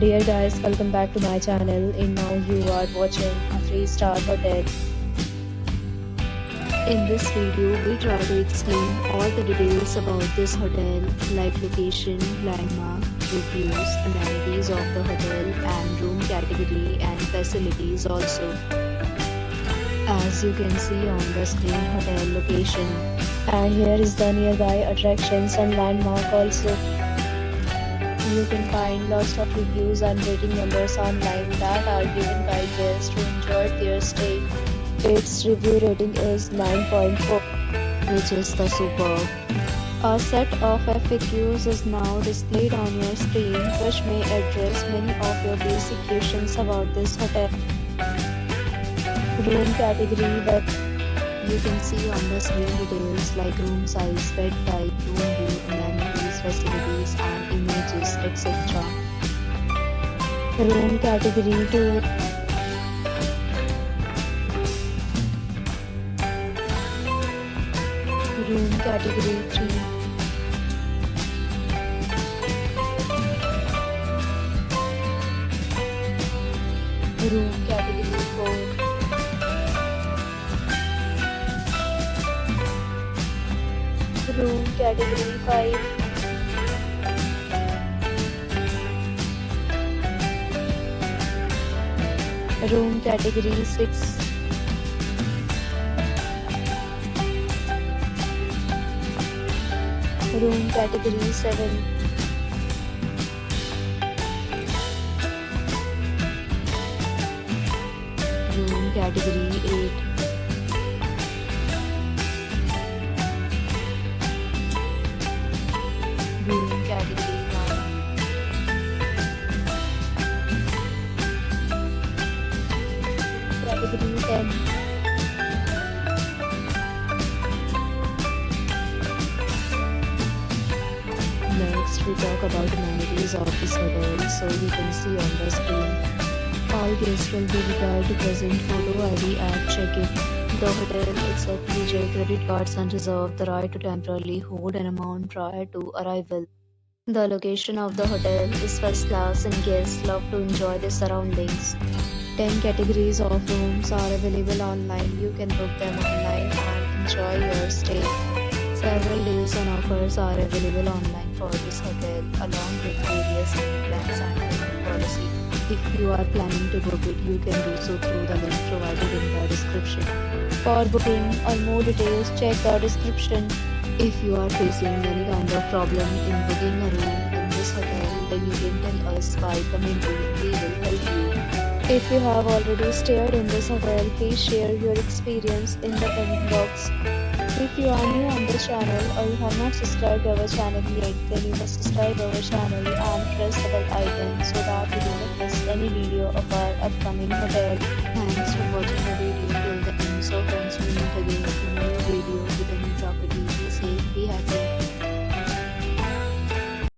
Dear guys, welcome back to my channel and now you are watching a 3-star hotel. In this video, we try to explain all the details about this hotel like location, landmark, reviews, amenities of the hotel and room category and facilities also. As you can see on the screen, hotel location. And here is the nearby attractions and landmark also. You can find lots of reviews and rating numbers online that are given by guests who enjoyed their stay. Its review rating is 9.4, which is the superb. A set of FAQs is now displayed on your screen, which may address many of your basic questions about this hotel. Room category that you can see on the screen details like room size, bed type, room view, amenities, facilities and images, etc. Room category 2. Room category 3. Room category 4. Room category 5. Room category 6. Room category 7. Room category 8. Room category 9. Category 10. Next, we talk about amenities of this hotel, so you can see on the screen. All guests will be required to present photo ID at check-in. The hotel accepts major credit cards and reserves the right to temporarily hold an amount prior to arrival. The location of the hotel is first class and guests love to enjoy the surroundings. 10 categories of rooms are available online. You can book them online and enjoy your stay. Several deals and offers are available online for this hotel along with various plans and payment policy. If you are planning to book it, you can do so through the link provided in the description. For booking or more details, check the description. If you are facing any kind of problem in booking a room in this hotel, then you can tell us by commenting. We will help you. If you have already stayed in this hotel, please share your experience in the comment box. If you are new on this channel or you have not subscribed our channel yet, then you must subscribe our channel and press the bell icon so that you do not miss any video of our upcoming hotel. Thanks for watching the video.